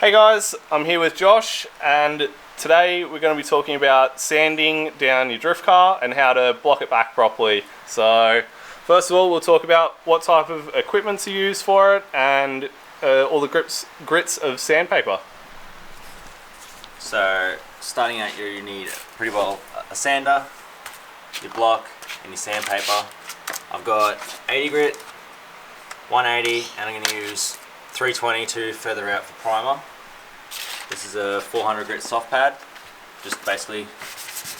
Hey guys, I'm here with Josh, and today we're going to be talking about sanding down your drift car and how to block it back properly. So first of all, we'll talk about what type of equipment to use for it and all the grits of sandpaper. So starting out here, you need pretty well a sander, your block and your sandpaper. I've got 80 grit, 180, and I'm going to use 320 to feather out for primer. This is a 400 grit soft pad. Just basically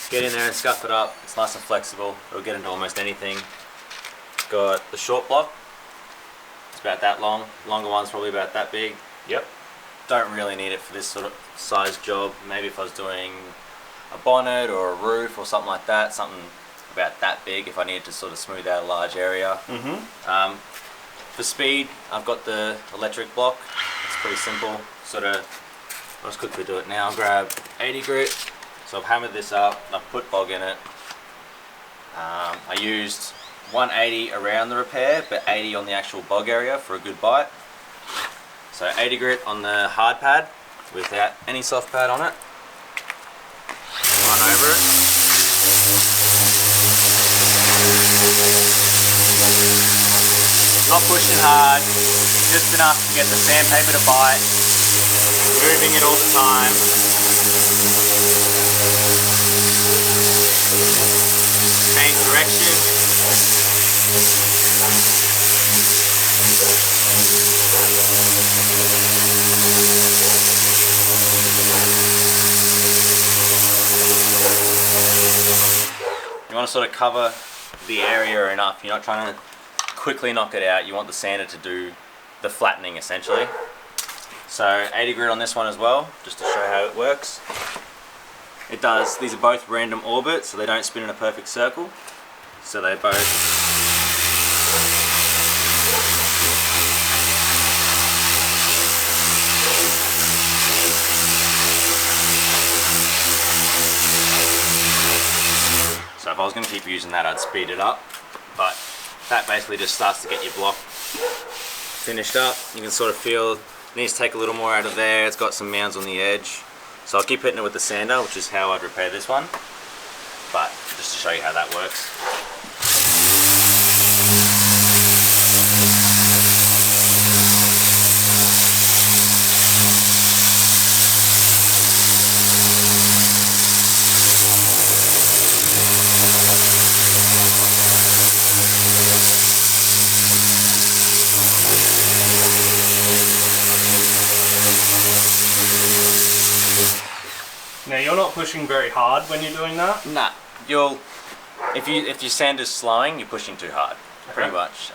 get in there and scuff it up. It's nice and flexible. It'll get into almost anything. Got the short block. It's about that long. Longer one's probably about that big. Yep. Don't really need it for this sort of size job. Maybe if I was doing a bonnet or a roof or something like that, something about that big if I needed to sort of smooth out a large area. For speed, I've got the electric block. It's pretty simple. I'll just quickly do it now. Grab 80 grit. So I've hammered this up. I've put bog in it. I used 180 around the repair, but 80 on the actual bog area for a good bite. So 80 grit on the hard pad without any soft pad on it. Run over it. Not pushing hard, just enough to get the sandpaper to bite. Moving it all the time. Change direction. You want to sort of cover the area enough. You're not trying to quickly knock it out. You want the sander to do the flattening essentially. So 80 grit on this one as well, just to show how it works. It does, these are both random orbits, so they don't spin in a perfect circle. So they both So if I was going to keep using that, I'd speed it up. But that basically just starts to get your block finished up. You can sort of feel it needs to take a little more out of there. It's got some mounds on the edge. So I'll keep hitting it with the sander, which is how I'd repair this one. But just to show you how that works. Now you're not pushing very hard when you're doing that? Nah, if your sander's slowing, you're pushing too hard, pretty much.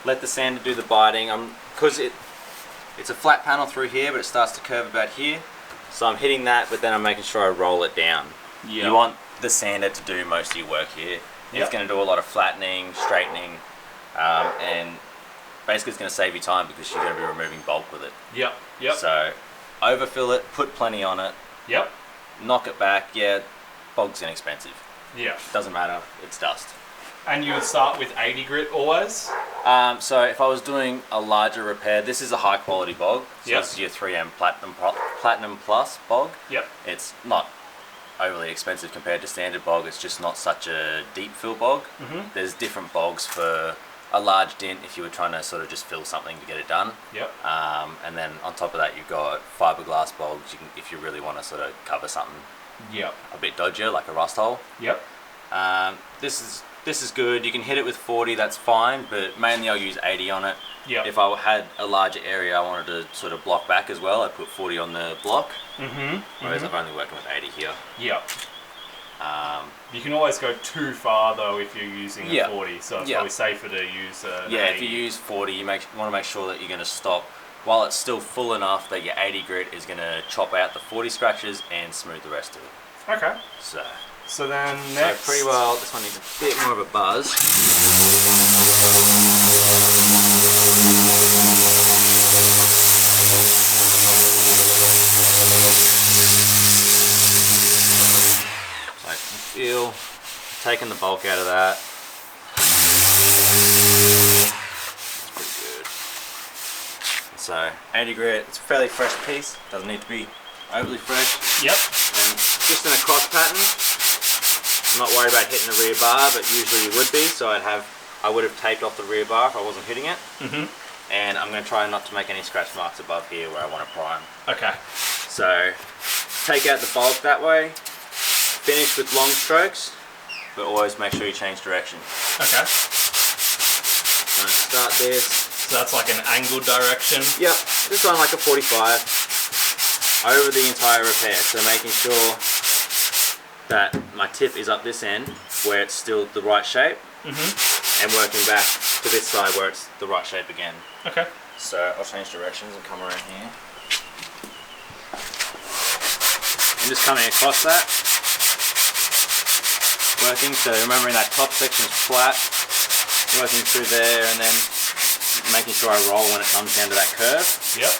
Let the sander do the biting. Because it's a flat panel through here, but it starts to curve about here. So I'm hitting that, but then I'm making sure I roll it down. Yep. You want the sander to do most of your work here. Yep. It's going to do a lot of flattening, straightening, and basically it's going to save you time because you're going to be removing bulk with it. Yep. Yep. So overfill it, put plenty on it. Yep. Knock it back. Yeah, bog's inexpensive. Yeah. Doesn't matter, it's dust. And you would start with 80 grit always? So if I was doing a larger repair, this is a high quality bog. So this is your 3M Platinum Plus bog. Yep. It's not overly expensive compared to standard bog. It's just not such a deep fill bog. There's different bogs for a large dent if you were trying to sort of just fill something to get it done. Yep. And then on top of that, you've got fiberglass bogs. You can, if you really want to sort of cover something. Yep. A bit dodgier, like a rust hole. Yep. This is good. You can hit it with 40. That's fine, but mainly I'll use 80 on it. Yep. If I had a larger area I wanted to sort of block back as well, I'd put 40 on the block. Whereas I'm only working with 80 here. Yep. You can always go too far though if you're using a 40, so it's probably safer to use an 80. If you use 40, you want to make sure that you're going to stop while it's still full enough that your 80 grit is going to chop out the 40 scratches and smooth the rest of it. Okay. So then next... So pretty well, this one needs a bit more of a buzz. So I can feel taking the bulk out of that. That's pretty good. So 80 grit, it's a fairly fresh piece, doesn't need to be overly fresh. Yep. And just in a cross pattern, I'm not worried about hitting the rear bar, but usually you would be, so I would have taped off the rear bar if I wasn't hitting it. And I'm going to try not to make any scratch marks above here where I want to prime. Okay. So take out the bulk that way, finish with long strokes, but always make sure you change direction. Okay. So start this. So that's like an angled direction? Yep, just on like a 45 over the entire repair. So making sure that my tip is up this end where it's still the right shape, and working back to this side where it's the right shape again. Okay. So I'll change directions and come around here. And just coming across that. Working, so remembering that top section is flat. Working through there and then making sure I roll when it comes down to that curve. Yep.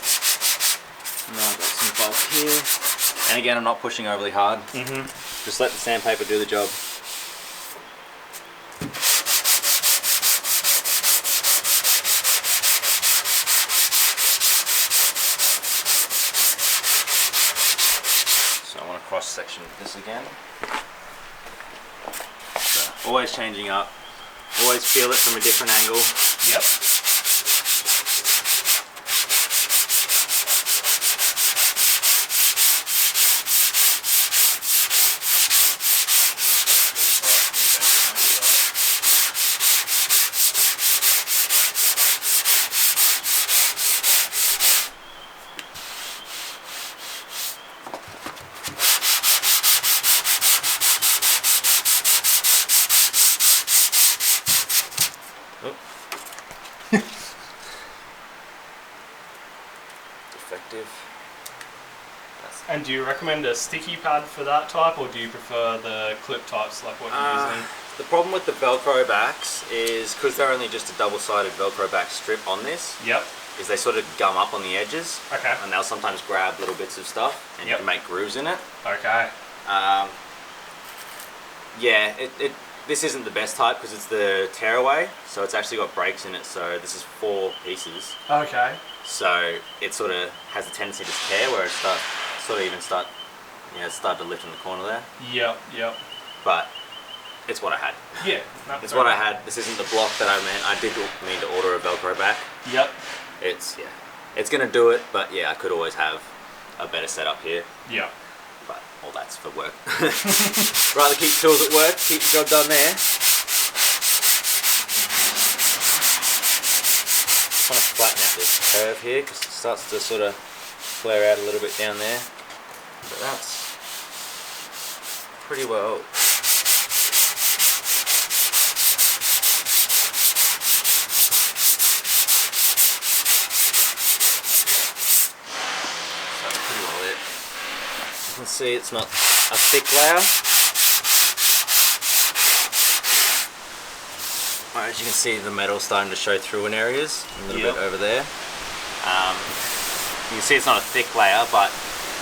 Now I've got some bulk here. And again, I'm not pushing overly hard. Just let the sandpaper do the job. So I want to cross section this again. So always changing up. Always feel it from a different angle. Yep. Defective. And do you recommend a sticky pad for that type, or do you prefer the clip types like what you're using? The problem with the Velcro backs is, because they're only just a double-sided Velcro back strip on this, Yep. is they sort of gum up on the edges. Okay. And they'll sometimes grab little bits of stuff, and you can make grooves in it. Okay. Yeah, this isn't the best type because it's the tearaway, so it's actually got breaks in it, so this is 4 pieces. Okay. So it sort of has a tendency to tear where it start to lift in the corner there. Yep. Yep. But it's what I had. Yeah. It's what I had. This isn't the block that I meant. I did need to order a Velcro back. Yep. It's gonna do it, but yeah, I could always have a better setup here. Yep. But all that's for work. Rather keep tools at work, keep the job done there. Trying to flatten out this curve here because it starts to sort of flare out a little bit down there. But that's pretty well. You can see it's not a thick layer. As you can see, the metal's starting to show through in areas, a little bit over there. You can see it's not a thick layer, but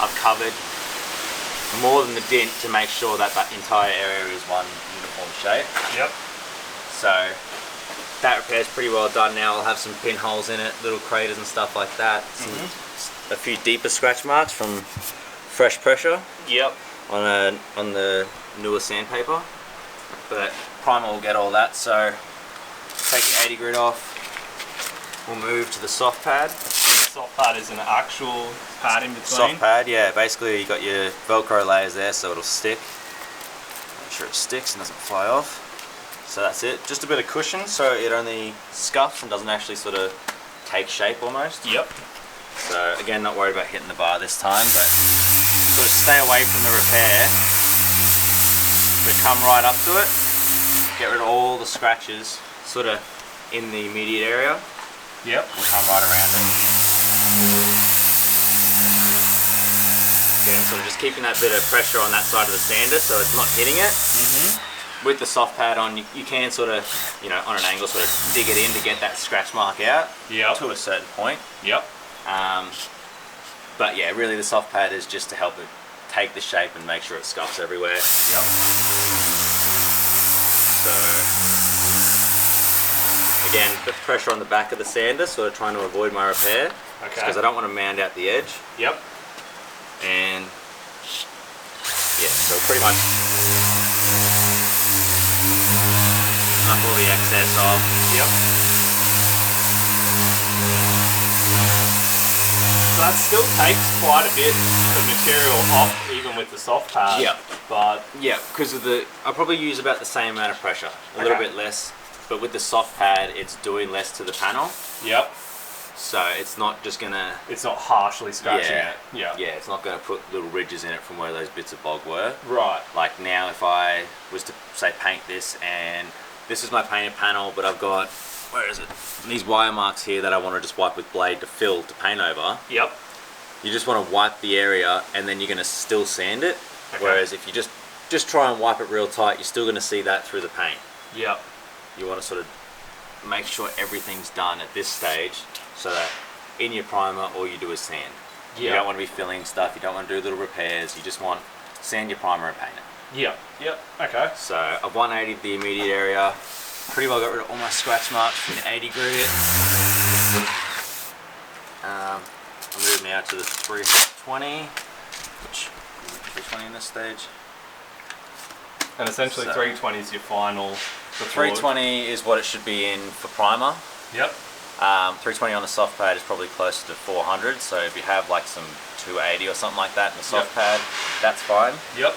I've covered more than the dent to make sure that that entire area is one uniform shape. Yep. So that repair's pretty well done now. I'll have some pinholes in it, little craters and stuff like that. A few deeper scratch marks from fresh pressure. Yep. On the newer sandpaper, but primer will get all that. So take the 80 grit off. We'll move to the soft pad. Soft pad is an actual pad in between. Soft pad, yeah. Basically, you got your Velcro layers there, so it'll stick. Make sure it sticks and doesn't fly off. So that's it. Just a bit of cushion, so it only scuffs and doesn't actually sort of take shape almost. Yep. So again, not worried about hitting the bar this time, but sort of stay away from the repair. But come right up to it. Get rid of all the scratches, sort of in the immediate area. Yep. We'll come right around it. Again, sort of just keeping that bit of pressure on that side of the sander so it's not hitting it. With the soft pad on, you can sort of, on an angle, sort of dig it in to get that scratch mark out. Yep. To a certain point. Yep. But yeah, really the soft pad is just to help it take the shape and make sure it scuffs everywhere. Yep. So Again, the pressure on the back of the sander, sort of trying to avoid my repair. Okay. Because I don't want to mound out the edge. Yep. And yeah, so pretty much knock all the excess off. Yep. So that still takes quite a bit of material off, even with the soft pad. Yep. But yeah, because of I probably use about the same amount of pressure, a little bit less. But with the soft pad, it's doing less to the panel. Yep. So it's not just gonna. It's not harshly scratching it. Yeah. Yeah, it's not gonna put little ridges in it from where those bits of bog were. Right. Like now, if I was to say paint this, and this is my painted panel, but I've got, where is it? These wire marks here that I want to just wipe with blade to fill to paint over. Yep. You just want to wipe the area, and then you're gonna still sand it. Okay. Whereas if you just try and wipe it real tight, you're still gonna see that through the paint. Yep. You want to sort of make sure everything's done at this stage, so that in your primer all you do is sand. Yeah. You don't want to be filling stuff, you don't want to do little repairs, you just want sand your primer and paint it. Yep. Yep. Okay. So I've 180'd the immediate area, pretty well got rid of all my scratch marks from the 80 grit. I'll move now to the 320, which 320 in this stage. And essentially So- 320 is your final. The 320 is what it should be in for primer. Yep. 320 on the soft pad is probably closer to 400, so if you have like some 280 or something like that in the soft pad, that's fine. Yep.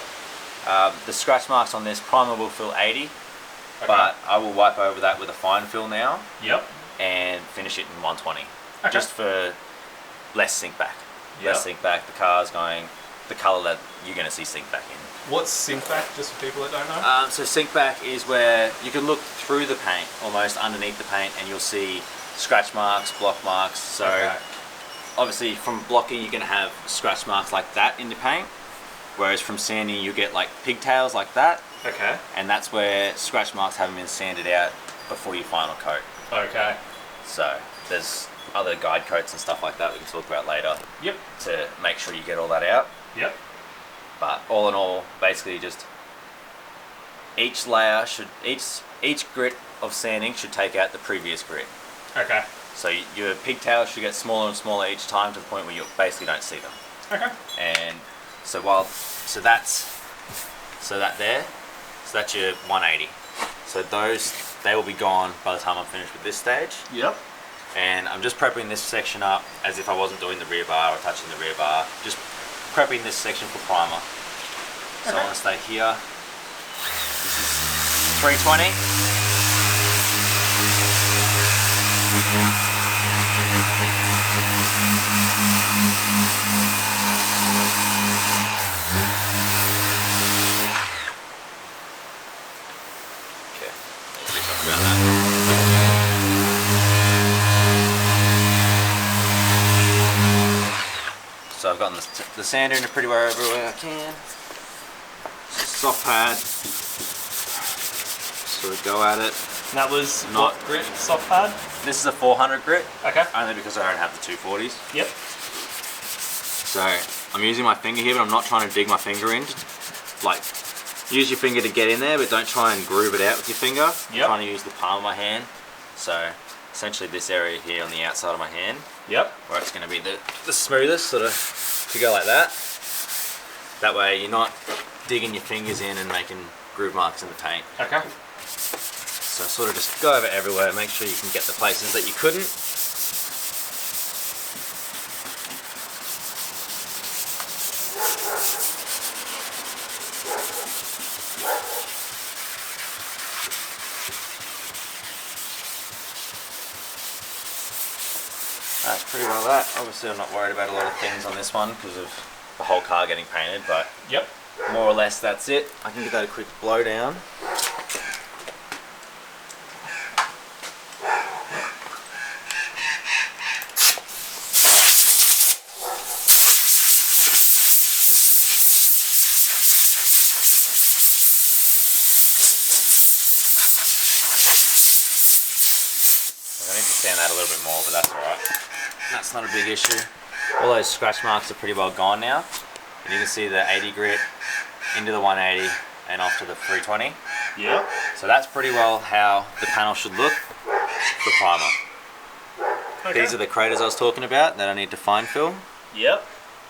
The scratch marks on this primer will fill 80, Okay. but I will wipe over that with a fine fill now Yep. and finish it in 120, Okay. just for less sink back. Yep. Less sink back, the car's going the color that you're going to see sink back in. What's sink back, just for people that don't know? So sink back is where you can look through the paint, almost underneath the paint, and you'll see scratch marks, block marks. So Okay. obviously from blocking you're going to have scratch marks like that in the paint, whereas from sanding you get like pigtails like that, Okay. and that's where scratch marks haven't been sanded out before your final coat. Okay. So there's other guide coats and stuff like that we can talk about later Yep. to make sure you get all that out. Yep. But all in all, basically just each layer should, each grit of sanding should take out the previous grit. Okay. So your pigtails should get smaller and smaller each time to the point where you basically don't see them. Okay. And so that's your 180. So they will be gone by the time I'm finished with this stage. Yep. And I'm just prepping this section up as if I wasn't doing the rear bar or touching the rear bar. Just prepping this section for primer. So Okay. I want to stay here. This is 320. Okay, let's talk about that. So I've gotten the sander in pretty well everywhere I can. Soft pad. Sort of go at it. And that was Not- what grit soft pad? This is a 400 grit, Okay. only because I don't have the 240s. Yep. So I'm using my finger here, but I'm not trying to dig my finger in. Like, use your finger to get in there, but don't try and groove it out with your finger. I'm Yep. trying to use the palm of my hand. So essentially this area here on the outside of my hand, Yep. where it's going to be the smoothest, sort of, to go like that. That way you're not digging your fingers in and making groove marks in the paint. Okay. So sort of just go over everywhere, make sure you can get the places that you couldn't. That's pretty well that. Obviously I'm not worried about a lot of things on this one because of the whole car getting painted, but Yep. more or less that's it. I can give that a quick blow down. I need to sand that a little bit more, but that's alright. That's not a big issue. All those scratch marks are pretty well gone now. And you can see the 80 grit into the 180 and off to the 320. Yep. So that's pretty well how the panel should look for primer. Okay. These are the craters I was talking about that I need to fine fill. Yep.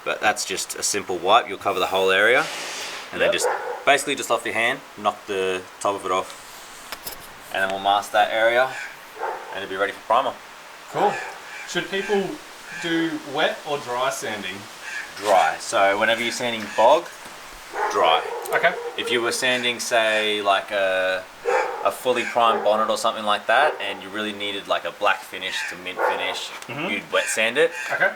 But that's just a simple wipe. You'll cover the whole area, and then just basically just off your hand, knock the top of it off, and then we'll mask that area, and it'll be ready for primer. Cool. Should people do wet or dry sanding? Dry. So whenever you're sanding bog, dry. Okay. If you were sanding, say, like a fully primed bonnet or something like that, and you really needed like a black finish to mint finish, you'd wet sand it. Okay.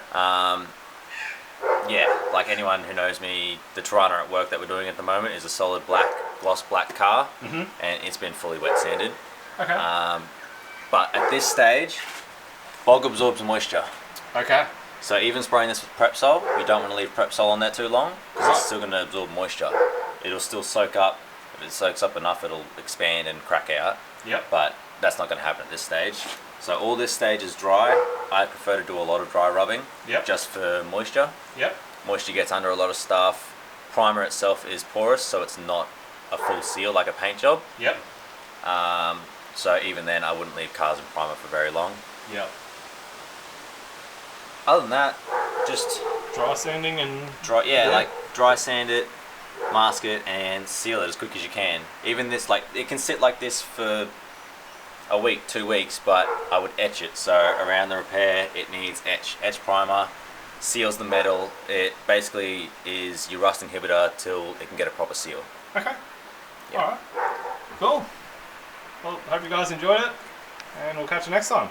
Yeah, like anyone who knows me, the Tirana at work that we're doing at the moment is a solid black, gloss black car, and it's been fully wet sanded. Okay. But at this stage, bog absorbs moisture. Okay. So even spraying this with Prepsol, you don't want to leave Prepsol on there too long, because it's still going to absorb moisture. It'll still soak up. If it soaks up enough, it'll expand and crack out. Yep. But that's not going to happen at this stage. So all this stage is dry. I prefer to do a lot of dry rubbing, just for moisture. Yep. Moisture gets under a lot of stuff. Primer itself is porous, so it's not a full seal like a paint job. Yep. So even then, I wouldn't leave cars in primer for very long. Yep. Other than that, just Dry sanding and dry. Yeah, like dry sand it, mask it, and seal it as quick as you can. Even this, like, it can sit like this for a week, 2 weeks, but I would etch it. So around the repair, it needs etch primer, seals the metal. It basically is your rust inhibitor till it can get a proper seal. Okay. Yeah. All right. Cool. Well, hope you guys enjoyed it, and we'll catch you next time.